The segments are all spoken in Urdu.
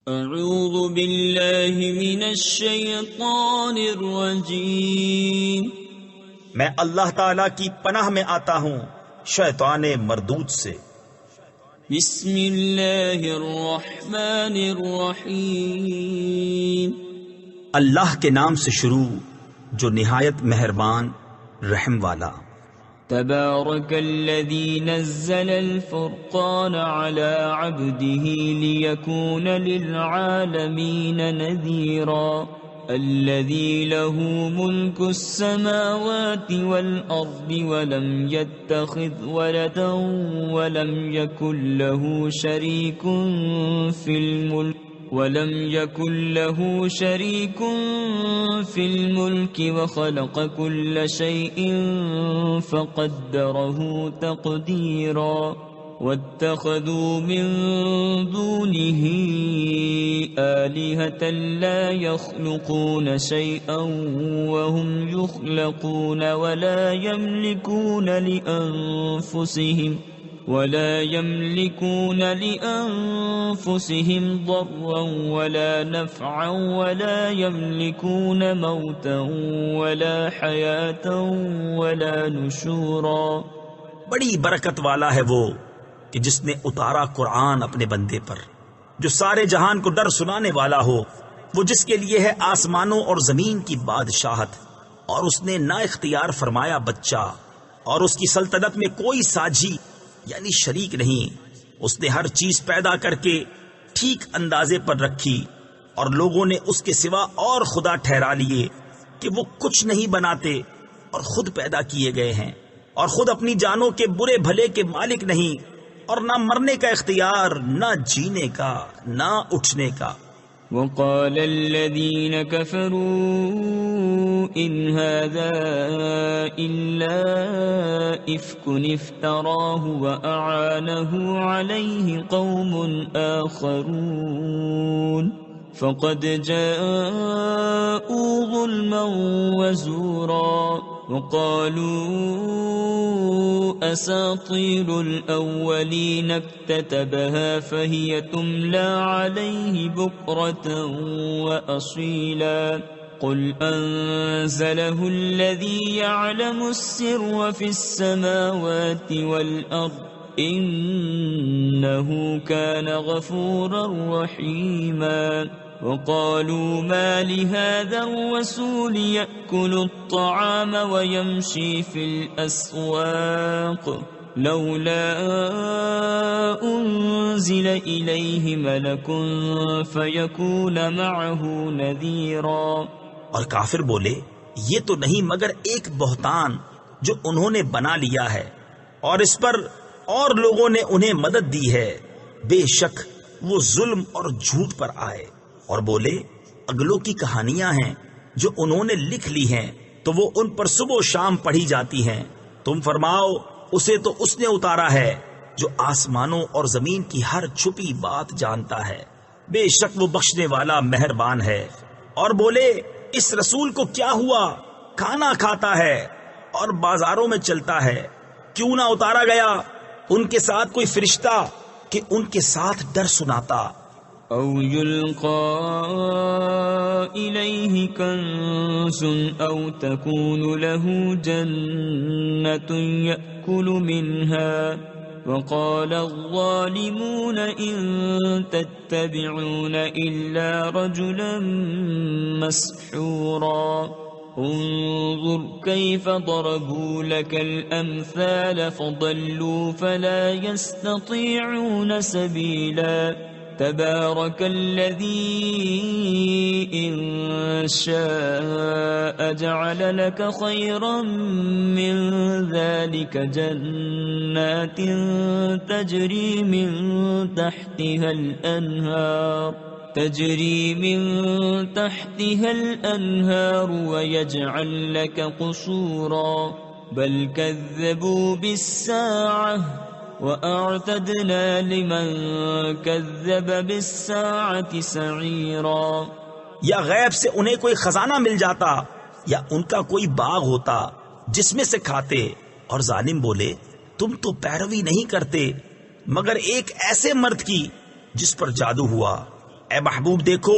اعوذ باللہ من الشیطان الرجیم، میں اللہ تعالی کی پناہ میں آتا ہوں شیطان مردود سے۔ بسم اللہ الرحمن الرحیم، اللہ کے نام سے شروع جو نہایت مہربان رحم والا۔ تبارک الذی نزل الفرقان على عبده ليكون للعالمین نذیرا، الذي له ملك السماوات والأرض ولم يتخذ ولدا ولم يكن له شريك في الملك وخلق كل شيء فقدره تقديرا، واتخذوا من دونه آلهة لا يخلقون شيئا وهم يخلقون ولا يملكون لأنفسهم ضرا ولا نفعا ولا يملكون موتا ولا حياة ولا نشورا۔ بڑی برکت والا ہے وہ کہ جس نے اتارا قرآن اپنے بندے پر، جو سارے جہان کو ڈر سنانے والا ہو، وہ جس کے لیے ہے آسمانوں اور زمین کی بادشاہت، اور اس نے نا اختیار فرمایا بچہ، اور اس کی سلطنت میں کوئی ساجی یعنی شریک نہیں۔ اس نے ہر چیز پیدا کر کے ٹھیک اندازے پر رکھی، اور لوگوں نے اس کے سوا اور خدا ٹھہرا لیے کہ وہ کچھ نہیں بناتے اور خود پیدا کیے گئے ہیں، اور خود اپنی جانوں کے برے بھلے کے مالک نہیں، اور نہ مرنے کا اختیار، نہ جینے کا، نہ اٹھنے کا۔ وقال الذين كفروا إن هذا إلا إفك افتراه وأعانه عليه قوم آخرون فقد جاءوا ظلما وزورا، وقالوا أساطير الأولين اكتتبها فهي تملى عليه بكرة وأصيلا، قل أنزله الذي يعلم السر في السماوات والأرض إنه كان غفورا رحيما، وقالوا ما لهذا الرسول يأكل الطعام ويمشي في الأسواق لولا أنزل إليه ملك فيكون معه نذيرا۔ اور کافر بولے یہ تو نہیں مگر ایک بہتان جو انہوں نے بنا لیا ہے، اور اس پر اور لوگوں نے انہیں مدد دی ہے، بے شک وہ ظلم اور جھوٹ پر آئے۔ اور بولے اگلوں کی کہانیاں ہیں جو انہوں نے لکھ لی ہیں، تو وہ ان پر صبح و شام پڑھی جاتی ہیں۔ تم فرماؤ اسے تو اس نے اتارا ہے جو آسمانوں اور زمین کی ہر چھپی بات جانتا ہے، بے شک وہ بخشنے والا مہربان ہے۔ اور بولے اس رسول کو کیا ہوا، کھانا کھاتا ہے اور بازاروں میں چلتا ہے، کیوں نہ اتارا گیا ان کے ساتھ کوئی فرشتہ کہ ان کے ساتھ ڈر سناتا، او یلقى الیہ کنز او تکون له جنة یأکل منها، وقال الظالمون ان تتبعون الا رجلا مسحورا، انظر كيف ضربوا لك الأمثال فضلوا فلا يستطيعون سبيلا، تبارك الذي إن شاء جعل لك خيرا من ذلك جنات تجري من تحتها الأنهار ويجعل لك قصورا، بل كذبوا بالساعة وأعتدنا لمن كذب بالساعة سعيرا۔ یا غیب سے انہیں کوئی خزانہ مل جاتا یا ان کا کوئی باغ ہوتا جس میں سے کھاتے، اور ظالم بولے تم تو پیروی نہیں کرتے مگر ایک ایسے مرد کی جس پر جادو ہوا، اے محبوب دیکھو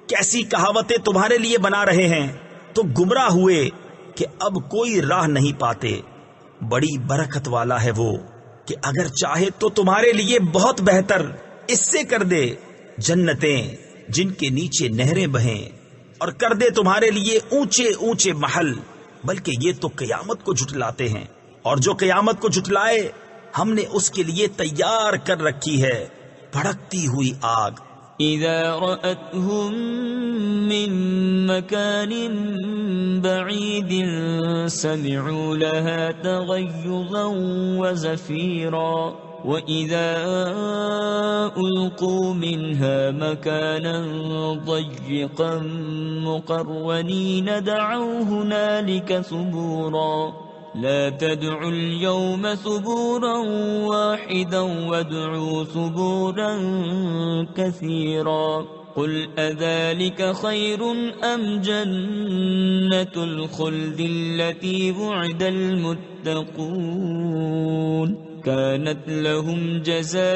کیسی کہاوتیں تمہارے لیے بنا رہے ہیں، تو گمراہ ہوئے کہ اب کوئی راہ نہیں پاتے۔ بڑی برکت والا ہے وہ کہ اگر چاہے تو تمہارے لیے بہت بہتر اس سے کر دے جنتیں جن کے نیچے نہریں بہیں، اور کر دے تمہارے لیے اونچے اونچے محل، بلکہ یہ تو قیامت کو جھٹلاتے ہیں، اور جو قیامت کو جھٹلائے ہم نے اس کے لیے تیار کر رکھی ہے بھڑکتی ہوئی آگ۔ إذا رأتهم من مكان بعيد سمعوا لها تغيظا وزفيرا وإذا ألقوا منها مكانا ضيقا مقرنين دعوا هنالك ثبورا لا تدعوا اليوم ثبورا واحدا وادعوا ثبورا كثيرا قل أذلك خير أم جنة الخلد التي وعد المتقون كانت لهم جزاء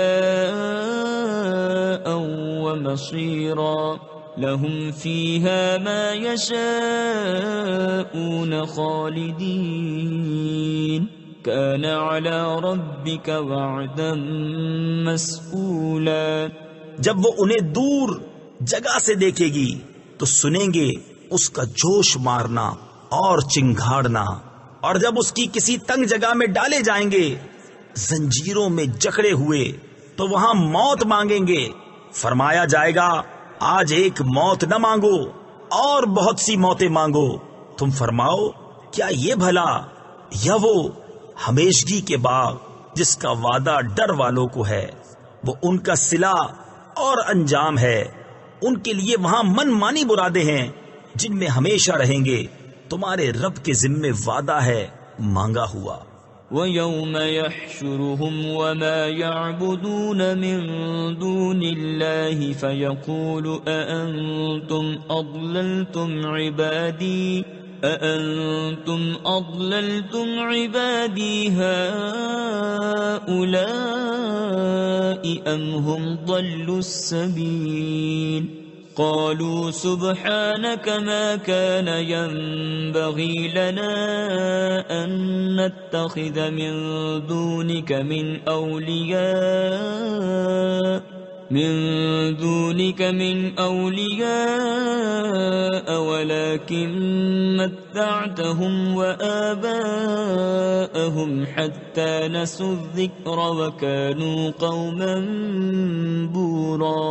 ومصيرا لهم فيها ما يشاءون خالدين كان على ربك وعدا مسئولا۔ جب وہ انہیں دور جگہ سے دیکھے گی تو سنیں گے اس کا جوش مارنا اور چنگھاڑنا، اور جب اس کی کسی تنگ جگہ میں ڈالے جائیں گے زنجیروں میں جکڑے ہوئے تو وہاں موت مانگیں گے، فرمایا جائے گا آج ایک موت نہ مانگو اور بہت سی موتیں مانگو، تم فرماؤ کیا یہ بھلا یا وہ ہمیشگی کے باغ جس کا وعدہ ڈر والوں کو ہے، وہ ان کا صلہ اور انجام ہے، ان کے لیے وہاں من مانی مرادیں ہیں جن میں ہمیشہ رہیں گے، تمہارے رب کے ذمے وعدہ ہے مانگا ہوا۔ وَيَوْمَ يَحْشُرُهُمْ وَمَا يَعْبُدُونَ مِن دُونِ اللَّهِ فَيَقُولُ أَأَنْتُمْ أَضْلَلْتُمْ عِبَادِي هَؤُلَاءِ أَمْ هُمْ ضَلُّوا السَّبِيلَ قالوا سبحانك ما كان ينبغي لنا أن نتخذ من دونك من أولياء ولكن متعتهم وآباءهم حتى نسوا الذكر وكانوا قوما بورا۔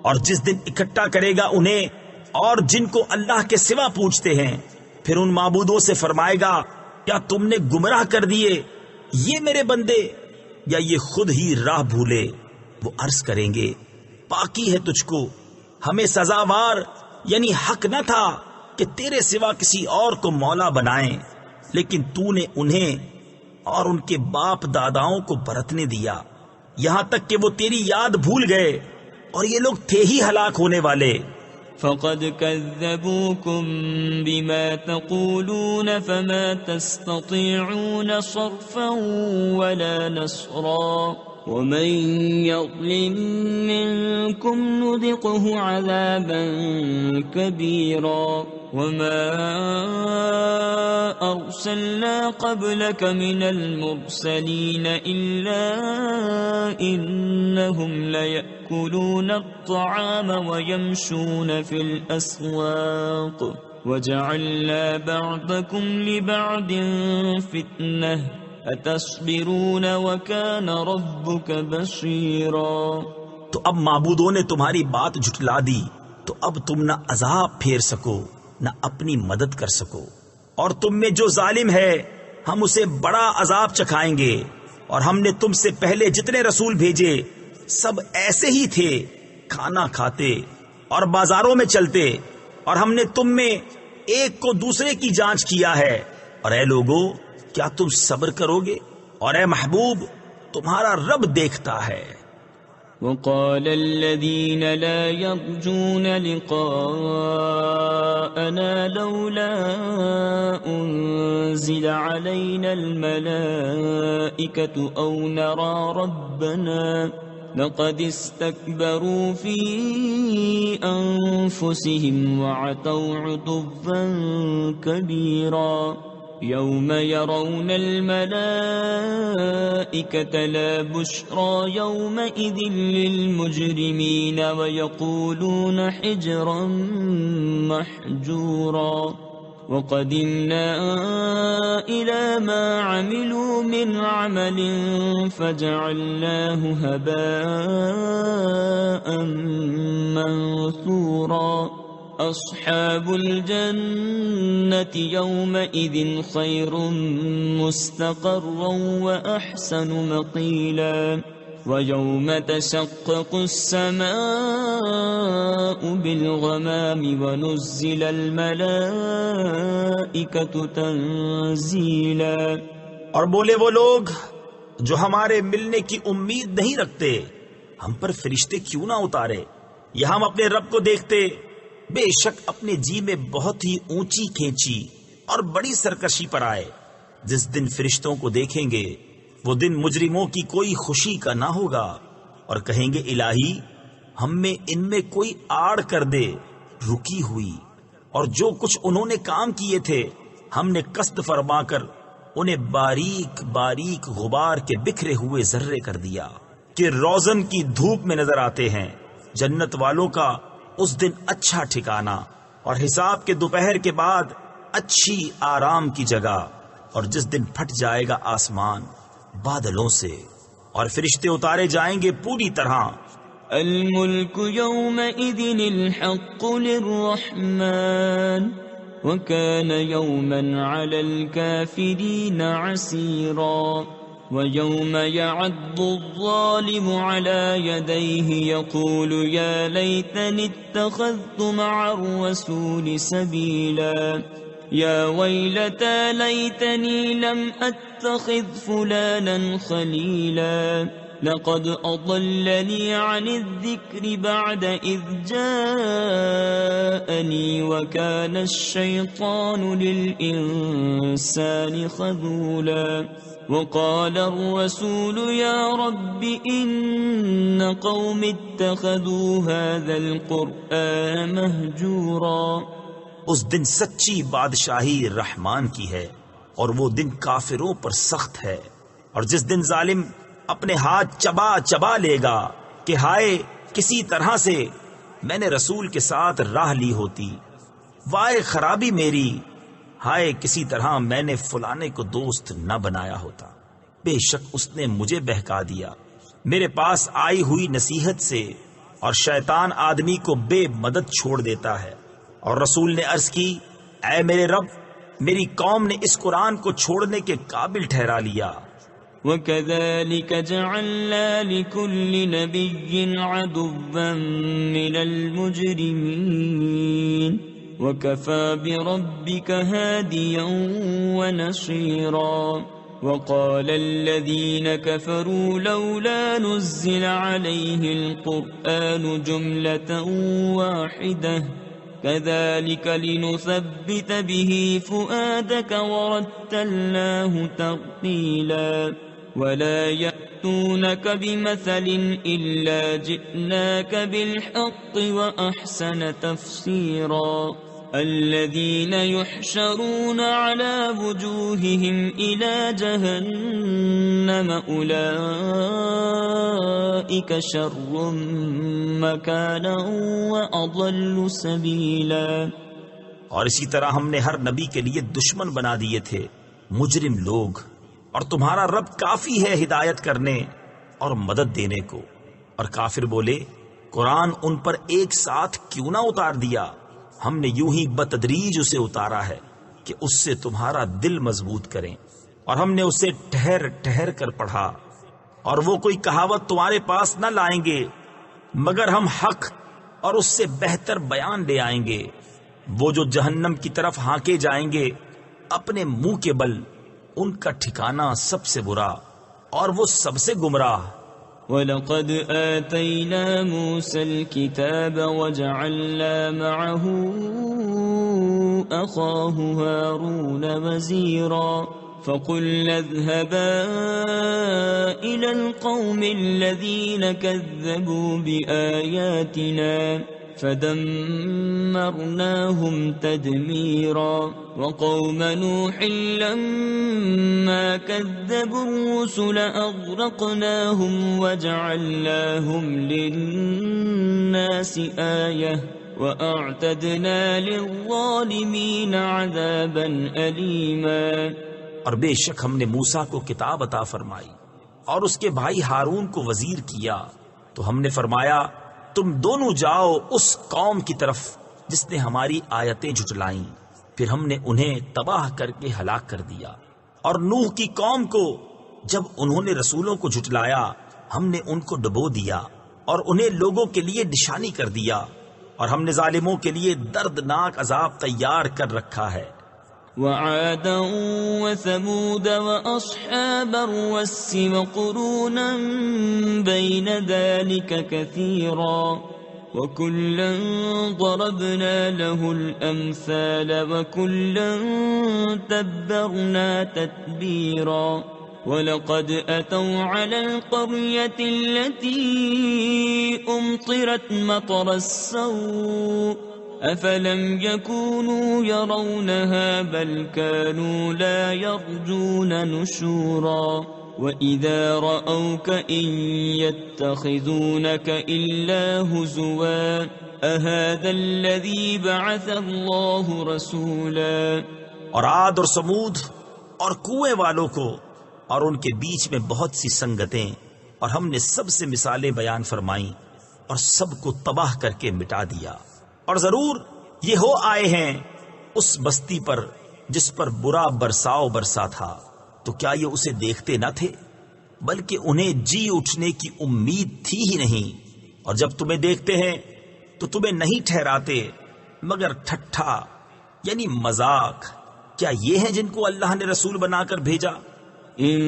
اور جس دن اکٹھا کرے گا انہیں اور جن کو اللہ کے سوا پوچھتے ہیں، پھر ان معبودوں سے فرمائے گا کیا تم نے گمراہ کر دیے یہ میرے بندے یا یہ خود ہی راہ بھولے؟ وہ عرض کریں گے پاکی ہے تجھ کو، ہمیں سزاوار یعنی حق نہ تھا کہ تیرے سوا کسی اور کو مولا بنائیں، لیکن تو نے انہیں اور ان کے باپ داداؤں کو برتنے دیا یہاں تک کہ وہ تیری یاد بھول گئے، اور یہ لوگ تھے ہی ہلاک ہونے والے۔ فقد كذبوكم بما تقولون فما تستطيعون صرفا ولا نصرا ومن يظلم منكم نذقه عذابا كبيرا وما أرسلنا قبلك من المرسلين إلا إنهم ليأكلون الطعام ويمشون في الأسواق وجعلنا بعضكم لبعض فتنة أتصبرون وكان ربك بصيرا۔ تو اب معبودوں نے تمہاری بات جھٹلا دی تو اب تم نہ عذاب پھیر سکو نہ اپنی مدد کر سکو، اور تم میں جو ظالم ہے ہم اسے بڑا عذاب چکھائیں گے۔ اور ہم نے تم سے پہلے جتنے رسول بھیجے سب ایسے ہی تھے، کھانا کھاتے اور بازاروں میں چلتے، اور ہم نے تم میں ایک کو دوسرے کی جانچ کیا ہے۔ اور اے لوگو کیا تم صبر کرو گے؟ اور اے محبوب تمہارا رب دیکھتا ہے۔ وقال الذين لا يرجون لقاءنا لولا أنزل علينا الملائكة أو نرى ربنا لقد استكبروا في أنفسهم وعتوا عتوا كبيرا يوم يرون الملائكة لا بشرى يومئذ للمجرمين ويقولون حجرا محجورا وقدمنا إلى ما عملوا من عمل فجعلناه هباء منثورا أصحاب الجنة يومئذ خير مستقرا وأحسن مقيلا ويوم تشقق السماء بالغمام ونزل الملائكة تنزيلا. اور بولے وہ لوگ جو ہمارے ملنے کی امید نہیں رکھتے ہم پر فرشتے کیوں نہ اتارے یا ہم اپنے رب کو دیکھتے. بے شک اپنے جی میں بہت ہی اونچی کھینچی اور بڑی سرکشی پر آئے. جس دن فرشتوں کو دیکھیں گے وہ دن مجرموں کی کوئی خوشی کا نہ ہوگا اور کہیں گے الہی ہم میں ان میں کوئی آڑ کر دے رکی ہوئی، اور جو کچھ انہوں نے کام کیے تھے ہم نے قصد فرما کر انہیں باریک باریک غبار کے بکھرے ہوئے ذرے کر دیا کہ روزن کی دھوپ میں نظر آتے ہیں. جنت والوں کا اس دن اچھا ٹھکانہ اور حساب کے دوپہر کے بعد اچھی آرام کی جگہ. اور جس دن پھٹ جائے گا آسمان بادلوں سے اور فرشتے اتارے جائیں گے پوری طرح. الملك يومئذ الحق للرحمن وكان يوما على الكافرين عسيرا. ويوم يعض الظالم على يديه يقول يا ليتني اتخذت مع الرسول سبيلا يا ويلتى ليتني لم أتخذ فلانا خليلا لقد أضلني عن الذكر بعد إذ جاءني وكان الشيطان للإنسان خذولا. وقال الرسول يا رب إن قوم اتخذوا هذا القرآن مهجورا. اس دن سچی بادشاہی رحمان کی ہے اور وہ دن کافروں پر سخت ہے. اور جس دن ظالم اپنے ہاتھ چبا چبا لے گا کہ ہائے کسی طرح سے میں نے رسول کے ساتھ راہ لی ہوتی، وائے خرابی میری، ہائے کسی طرح میں نے فلانے کو دوست نہ بنایا ہوتا. بے شک اس نے مجھے بہکا دیا میرے پاس آئی ہوئی نصیحت سے، اور شیطان آدمی کو بے مدد چھوڑ دیتا ہے. اور رسول نے عرض کی اے میرے رب میری قوم نے اس قرآن کو چھوڑنے کے قابل ٹھہرا لیا. وَكَذَلِكَ جَعَلْنَا لِكُلِّ نَبِيٍّ عَدُوًّا مِّنَ الْمُجْرِمِينَ وَكَفَى بِرَبِّكَ هَادِيًا وَنَصِيرًا. وَقَالَ الَّذِينَ كَفَرُوا لَوْلَا نُزِّلَ عَلَيْهِ الْقُرْآنُ جُمْلَةً وَاحِدَةً كذلك لنثبت به فؤادك ورتلناه ترتيلا. ولا يأتونك بمثل إلا جئناك بالحق وأحسن تفسيرا. الذين يحشرون على وجوههم إلى جهنم أولئك شر مكانا وأضل سبيلا. اور اسی طرح ہم نے ہر نبی کے لیے دشمن بنا دیے تھے مجرم لوگ، اور تمہارا رب کافی ہے ہدایت کرنے اور مدد دینے کو. اور کافر بولے قرآن ان پر ایک ساتھ کیوں نہ اتار دیا؟ ہم نے یوں ہی بتدریج اسے اتارا ہے کہ اس سے تمہارا دل مضبوط کریں، اور ہم نے اسے ٹھہر ٹھہر کر پڑھا. اور وہ کوئی کہاوت تمہارے پاس نہ لائیں گے مگر ہم حق اور اس سے بہتر بیان لے آئیں گے. وہ جو جہنم کی طرف ہانکے جائیں گے اپنے منہ کے بل، ان کا ٹھکانہ سب سے برا اور وہ سب سے گمراہ. وَلَقَدْ آتَيْنَا مُوسَى الْكِتَابَ وَجَعَلْنَا مَعَهُ أَخَاهُ هَارُونَ وَزِيرًا. فقلنا اذهبا إلى القوم الذين كذبوا بآياتنا فدمرناهم تدميرا وقوم نوح لما كذبوا الرسل أغرقناهم وجعلناهم للناس آية وأعتدنا للظالمين عذابا أليما۔ اور بے شک ہم نے موسیٰ کو کتاب عطا فرمائی اور اس کے بھائی ہارون کو وزیر کیا، تو ہم نے فرمایا تم دونوں جاؤ اس قوم کی طرف جس نے ہماری آیتیں جھٹلائیں، پھر ہم نے انہیں تباہ کر کے ہلاک کر دیا۔ اور نوح کی قوم کو جب انہوں نے رسولوں کو جھٹلایا ہم نے ان کو ڈبو دیا اور انہیں لوگوں کے لیے نشانی کر دیا، اور ہم نے ظالموں کے لیے دردناک عذاب تیار کر رکھا ہے۔ وعادا وثمود وأصحاب الرس وقرونا بين ذلك كثيرا وكلا ضربنا له الأمثال وكلا تبرنا تتبيرا ولقد أتوا على القرية التي أمطرت مطر السوء أفلم يكونوا يرونها بل كانوا لا يرجون نشورا وإذا رأوك إن يتخذونك إلا هزوا أهذا الذي بعث الله رسولا۔ اور عاد اور سمود اور کنویں والوں کو اور ان کے بیچ میں بہت سی سنگتیں، اور ہم نے سب سے مثالیں بیان فرمائیں اور سب کو تباہ کر کے مٹا دیا۔ اور ضرور یہ ہو آئے ہیں اس بستی پر جس پر برا برساؤ برسا تھا، تو کیا یہ اسے دیکھتے نہ تھے؟ بلکہ انہیں جی اٹھنے کی امید تھی ہی نہیں، اور جب تمہیں دیکھتے ہیں تو تمہیں نہیں ٹھہراتے مگر ٹھٹھا یعنی مذاق۔ کیا یہ ہیں جن کو اللہ نے رسول بنا کر بھیجا؟ إن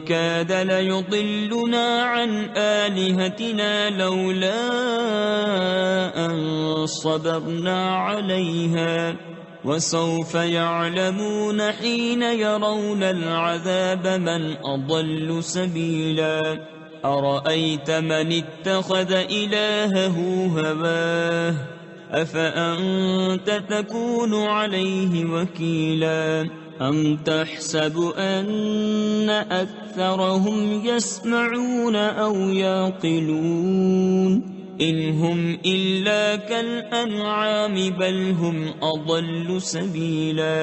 كاد ليضلنا عن آلهتنا لولا أن صبرنا عليها وسوف يعلمون حين يرون العذاب من أضل سبيلا أرأيت من اتخذ إلهه هواه أفأنت تكون عليه وكيلا أم تحسب أن أكثرهم يسمعون أو يعقلون إن هم إلا كالأنعام بل هم أضل سبيلا۔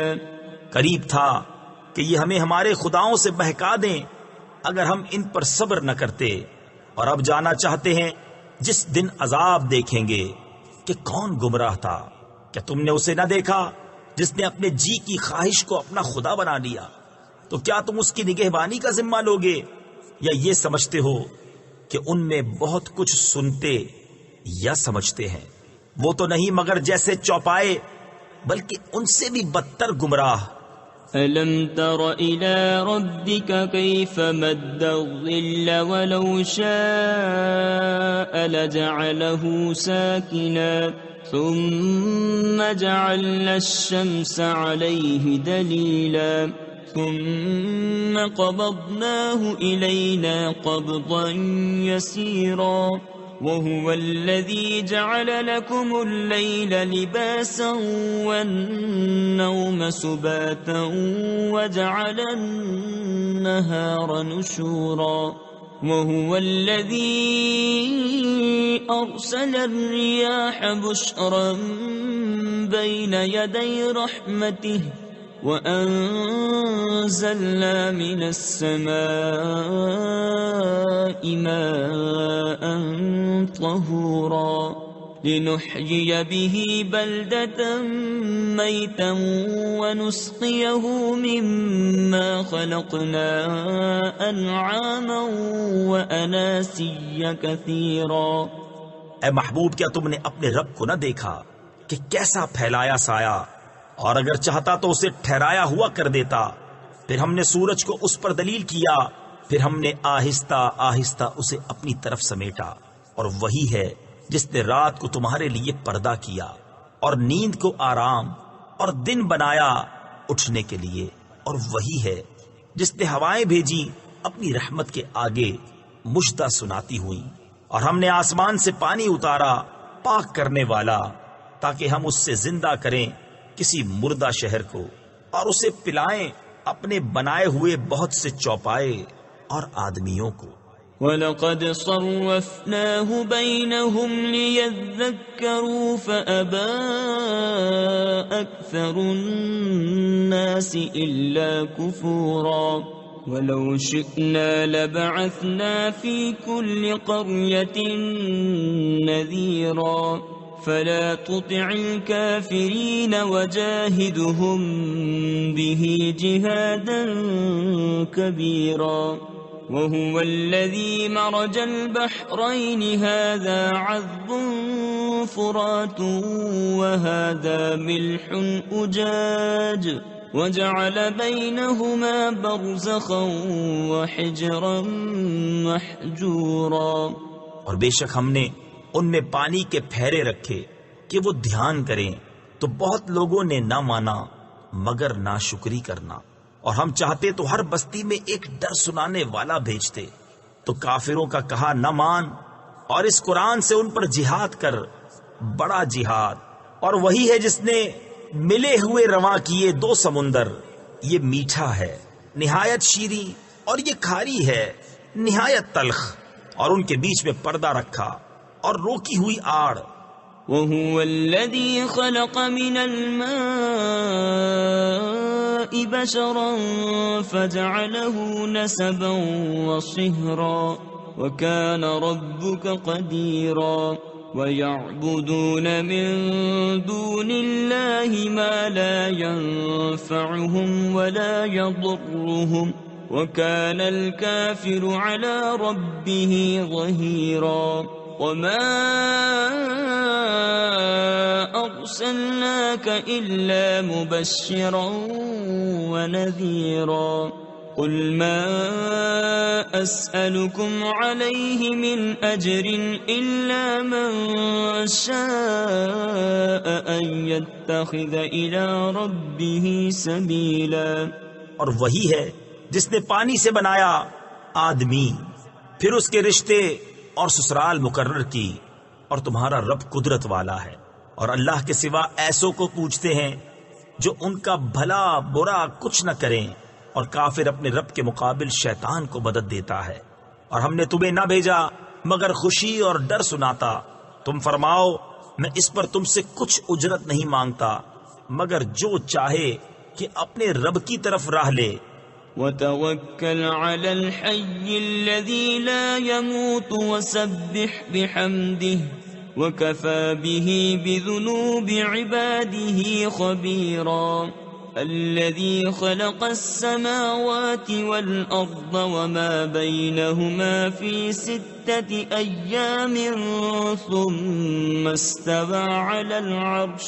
قریب تھا کہ یہ ہمیں ہمارے خداؤں سے بہکا دیں اگر ہم ان پر صبر نہ کرتے، اور اب جانا چاہتے ہیں جس دن عذاب دیکھیں گے کہ کون گمراہ تھا۔ کیا تم نے اسے نہ دیکھا جس نے اپنے جی کی خواہش کو اپنا خدا بنا لیا؟ تو کیا تم اس کی نگہبانی کا ذمہ لوگے، یا یہ سمجھتے ہو کہ ان میں بہت کچھ سنتے یا سمجھتے ہیں؟ وہ تو نہیں مگر جیسے چوپائے، بلکہ ان سے بھی بدتر گمراہ۔ أَلَمْ تَرَ إِلَى رَبِّكَ كَيْفَ مَدَّ الظِّلَّ وَلَوْ شَاءَ لَجَعَلَهُ سَاكِنًا ثُمَّ جَعَلْنَا الشَّمْسَ عَلَيْهِ دَلِيلًا ثُمَّ قَبَضْنَاهُ إِلَيْنَا قَبْضًا يَسِيرًا وَهُوَ الَّذِي جَعَلَ لَكُمُ اللَّيْلَ لِبَاسًا وَالنَّوْمَ سُبَاتًا وَجَعَلَ النَّهَارَ نُشُورًا وَهُوَ الَّذِي أَرْسَلَ الرِّيَاحَ بُشْرًا بَيْنَ يَدَيْ رَحْمَتِهِ وَأَنزَلْنَا مِنَ السَّمَاءِ مَاءً طَهُورًا لِنُحْيِيَ بِهِ بَلْدَةً مَيْتًا وَنُسْقِيَهُ مِمَّا خَلَقْنَا أَنْعَامًا وَأَنَاسِيَّ كَثِيرًا۔ اے محبوب، کیا تم نے اپنے رب کو نہ دیکھا کہ کیسا پھیلایا سایہ، اور اگر چاہتا تو اسے ٹھہرایا ہوا کر دیتا۔ پھر ہم نے سورج کو اس پر دلیل کیا، پھر ہم نے آہستہ آہستہ اسے اپنی طرف سمیٹا، اور وہی ہے جس نے رات کو تمہارے لیے پردہ کیا اور نیند کو آرام اور دن بنایا اٹھنے کے لیے، اور وہی ہے جس نے ہوائیں بھیجی اپنی رحمت کے آگے مجدہ سناتی ہوئی، اور ہم نے آسمان سے پانی اتارا پاک کرنے والا تاکہ ہم اس سے زندہ کریں کسی مردہ شہر کو، اور اسے پلائیں اپنے بنائے ہوئے بہت سے چوپائے اور آدمیوں کو۔ وَلَقَدْ صَرَّفْنَاهُ بَيْنَهُمْ لِيَذَّكَّرُوا فَأَبَى أَكْثَرُ النَّاسِ إِلَّا كُفُورًا وَلَوْ شِئْنَا لَبَعَثْنَا فِي كُلِّ قَرْيَةٍ نَذِيرًا فَلَا تُطِعِ الْكَافِرِينَ وَجَاهِدْهُمْ بِهِ جِهَادًا كَبِيرًا وهو الذي مرج البحرين هذا عذب فرات وهذا ملح أجاج وجعل بينهما برزخا وحجرا محجورا۔ اور بے شک ہم نے ان میں پانی کے پھیرے رکھے کہ وہ دھیان کریں، تو بہت لوگوں نے نہ مانا مگر ناشکری کرنا، اور ہم چاہتے تو ہر بستی میں ایک ڈر سنانے والا بھیجتے۔ تو کافروں کا کہا نہ مان، اور اس قرآن سے ان پر جہاد کر، بڑا جہاد، اور وہی ہے جس نے ملے ہوئے رواں کیے دو سمندر، یہ میٹھا ہے نہایت شیریں، اور یہ کھاری ہے نہایت تلخ، اور ان کے بیچ میں پردہ رکھا اور روکی ہوئی آڑ۔ وَهُوَ الَّذِي خَلَقَ مِنَ الْمَاءِ بَشَرًا فَجَعَلَهُ نَسَبًا وَصِهْرًا وَكَانَ رَبُّكَ قَدِيرًا وَيَعْبُدُونَ مِن دُونِ اللَّهِ مَا لَا يَنفَعُهُمْ وَلَا يَضُرُّهُمْ وَكَانَ الْكَافِرُ عَلَى رَبِّهِ ظَهِيرًا۔ وَمَا أَرْسَلْنَاكَ إِلَّا مُبَشِّرًا وَنَذِيرًا۔ قُلْ مَا أَسْأَلُكُمْ عَلَيْهِ مِنْ أَجْرٍ إِلَّا مَنْ شَاءَ أَنْ يَتَّخِذَ إِلَى رَبِّهِ سَبِيلًا۔ اور وہی ہے جس نے پانی سے بنایا آدمی، پھر اس کے رشتے اور سسرال مقرر کی، اور تمہارا رب قدرت والا ہے، اور اللہ کے سوا ایسوں کو پوچھتے ہیں جو ان کا بھلا برا کچھ نہ کریں، اور کافر اپنے رب کے مقابل شیطان کو مدد دیتا ہے۔ اور ہم نے تمہیں نہ بھیجا مگر خوشی اور ڈر سناتا، تم فرماؤ میں اس پر تم سے کچھ اجرت نہیں مانگتا مگر جو چاہے کہ اپنے رب کی طرف راہ لے۔ وَتَوَكَّلْ عَلَى الْحَيِّ الَّذِي لَا يَمُوتُ وَسَبِّحْ بِحَمْدِهِ وَكَفَى بِهِ بِذُنُوبِ عِبَادِهِ خَبِيرًا۔ الَّذِي خَلَقَ السَّمَاوَاتِ وَالْأَرْضَ وَمَا بَيْنَهُمَا فِي 6 أَيَّامٍ ثُمَّ اسْتَوَى عَلَى الْعَرْشِ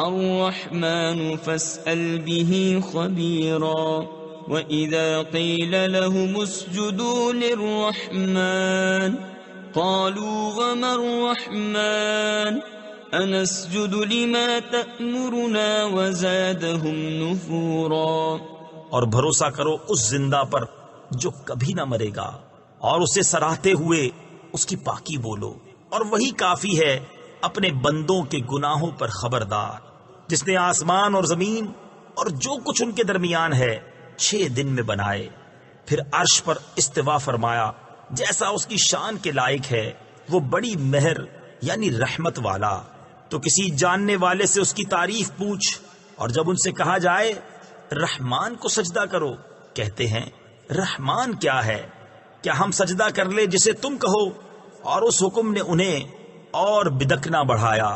الرَّحْمَنُ فَاسْأَلْ بِهِ خَبِيرًا۔ وَإِذَا قِيلَ لَهُمُ اسْجُدُوا لِلرَّحْمَنِ قَالُوا وَمَا الرَّحْمَنُ أَنَسْجُدُ لِمَا تَأْمُرُنَا وَزَادَهُمْ نُفُورًا۔ اور بھروسہ کرو اس زندہ پر جو کبھی نہ مرے گا، اور اسے سراہتے ہوئے اس کی پاکی بولو، اور وہی کافی ہے اپنے بندوں کے گناہوں پر خبردار، جس نے آسمان اور زمین اور جو کچھ ان کے درمیان ہے 6 دن میں بنائے، پھر عرش پر استوا فرمایا جیسا اس کی شان کے لائق ہے، وہ بڑی مہر یعنی رحمت والا۔ تو کسی جاننے والے سے اس کی تعریف پوچھ، اور جب ان سے کہا جائے رحمان کو سجدہ کرو، کہتے ہیں رحمان کیا ہے؟ کیا ہم سجدہ کر لے جسے تم کہو؟ اور اس حکم نے انہیں اور بدکنا بڑھایا۔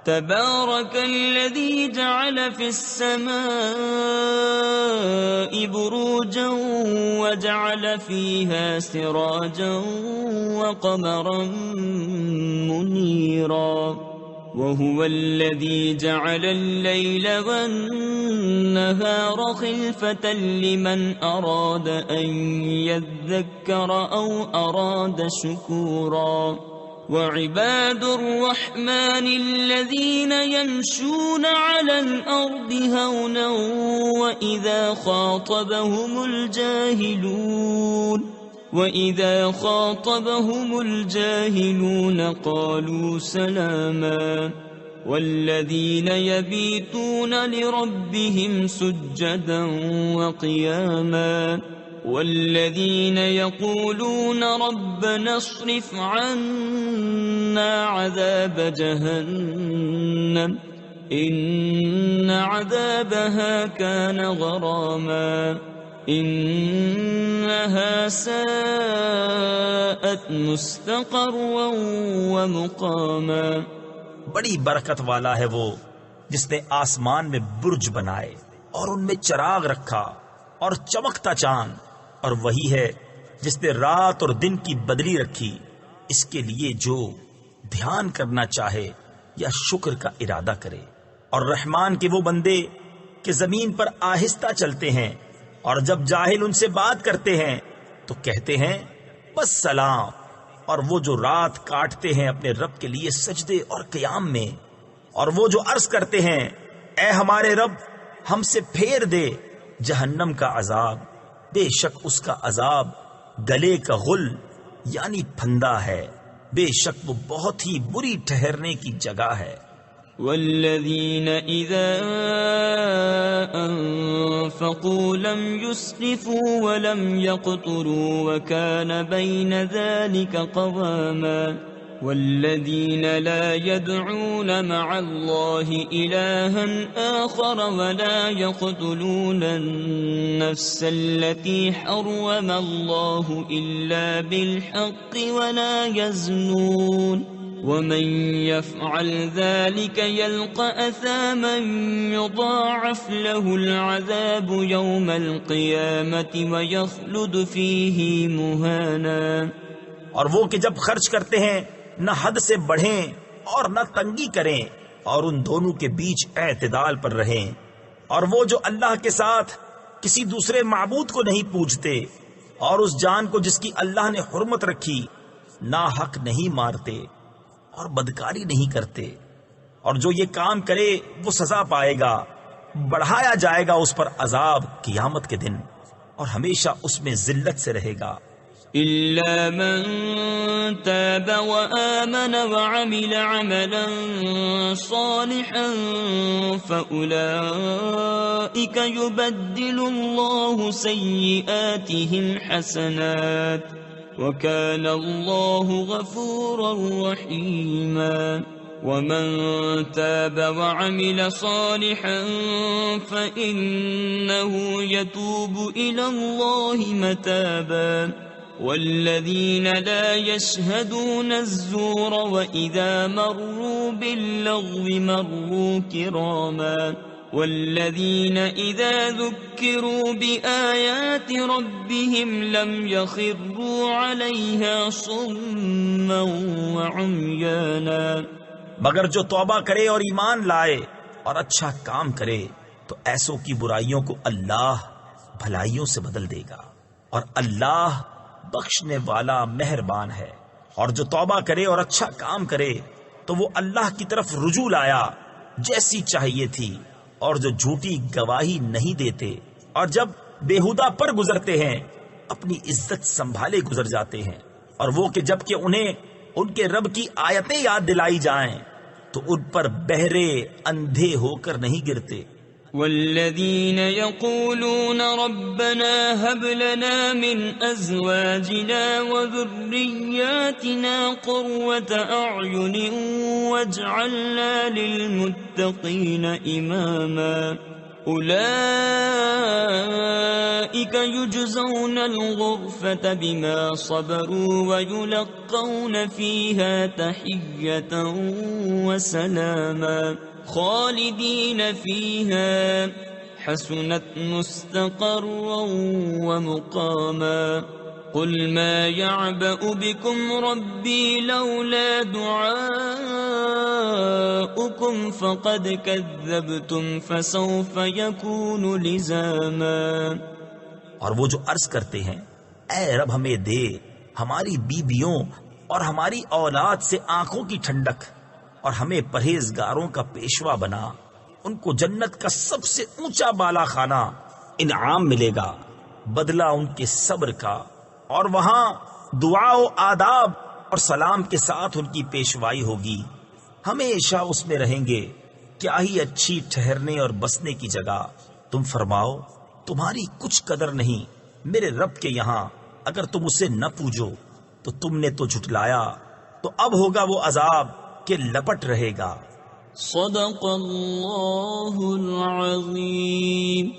تبارك الذي جعل في السماء بروجا وجعل فيها سراجا وقمرا منيرا وهو الذي جعل الليل والنهار خلفة لمن أراد أن يذكر أو أراد شكورا وعباد الرحمن الذين يمشون على الأرض هونا وإذا خاطبهم الجاهلون قالوا سلاما والذين يبيتون لربهم سجدا وقياما والذين يقولون ربنا اصرف عنا عذاب جهنم إن عذابها كان غراما إنها ساءت مستقرا ومقاما. بڑی برکت والا ہے وہ جس نے آسمان میں برج بنائے اور ان میں چراغ رکھا اور چمکتا چاند، اور وہی ہے جس نے رات اور دن کی بدلی رکھی، اس کے لیے جو دھیان کرنا چاہے یا شکر کا ارادہ کرے. اور رحمان کے وہ بندے کہ زمین پر آہستہ چلتے ہیں، اور جب جاہل ان سے بات کرتے ہیں تو کہتے ہیں بس سلام. اور وہ جو رات کاٹتے ہیں اپنے رب کے لیے سجدے اور قیام میں، اور وہ جو عرض کرتے ہیں اے ہمارے رب ہم سے پھیر دے جہنم کا عذاب، بے شک اس کا عذاب گلے کا غل یعنی پھندا ہے، بے شک وہ بہت ہی بری ٹھہرنے کی جگہ ہے. والذین اذا انفقوا لم يسرفوا ولم يقتروا وكان بين ذلك قواما والذين لا يدعون مع الله إلها آخر ولا يقتلون النفس التي حرم الله إلا بالحق ولا يزنون ومن يفعل ذلك يلقى أثاما يضاعف له العذاب يوم القيامة ويخلد فيه مهانا. اور وہ کہ جب خرچ کرتے ہیں نہ حد سے بڑھیں اور نہ تنگی کریں، اور ان دونوں کے بیچ اعتدال پر رہیں. اور وہ جو اللہ کے ساتھ کسی دوسرے معبود کو نہیں پوجتے، اور اس جان کو جس کی اللہ نے حرمت رکھی ناحق نہیں مارتے اور بدکاری نہیں کرتے. اور جو یہ کام کرے وہ سزا پائے گا، بڑھایا جائے گا اس پر عذاب قیامت کے دن، اور ہمیشہ اس میں ذلت سے رہے گا. إلا من تاب وآمن وعمل عملا صالحا فأولئك يبدل الله سيئاتهم حسنات وكان الله غفورا رحيما. ومن تاب وعمل صالحا فإنه يتوب إلى الله متابا. والذين لا يشهدون الزور وإذا مروا باللغو مروا كراما. والذين إذا ذكروا بآيات ربهم لم يخروا عليها صما وعميانا. مگر جو توبہ کرے اور ایمان لائے اور اچھا کام کرے تو ایسوں کی برائیوں کو اللہ بھلائیوں سے بدل دے گا، اور اللہ بخشنے والا مہربان ہے. اور جو توبہ کرے اور اچھا کام کرے تو وہ اللہ کی طرف رجوع لایا جیسی چاہیے تھی، اور جو جھوٹی گواہی نہیں دیتے اور جب بےہودہ پر گزرتے ہیں اپنی عزت سنبھالے گزر جاتے ہیں. اور وہ کہ جب کہ انہیں ان کے رب کی آیتیں یاد دلائی جائیں تو ان پر بہرے اندھے ہو کر نہیں گرتے. والذين يقولون ربنا هب لنا من أزواجنا وذرياتنا قرة أعين واجعلنا للمتقين إماما. أولئك يجزون الغرفة بما صبروا ويلقون فيها تحية وسلاما خالدين فيها حسنت مستقرا ومقاما. قل ما يعبأ بكم ربي لولا دعاؤكم فقد كذبتم فسوف يكون لزاما. اور وہ جو عرض کرتے ہیں اے رب ہمیں دے ہماری بیویوں اور ہماری اولاد سے آنکھوں کی ٹھنڈک، اور ہمیں پرہیزگاروں کا پیشوا بنا۔ ان کو جنت کا سب سے اونچا بالا خانہ انعام ملے گا، بدلہ ان کے صبر کا، اور وہاں دعا و آداب اور سلام کے ساتھ ان کی پیشوائی ہوگی۔ ہمیشہ اس میں رہیں گے، کیا ہی اچھی ٹھہرنے اور بسنے کی جگہ۔ تم فرماؤ تمہاری کچھ قدر نہیں میرے رب کے یہاں، اگر تم اسے نہ پوجو تو تم نے تو جھٹلایا، تو اب ہوگا وہ عذاب کہ لپٹ رہے گا۔ صدق اللہ العظیم۔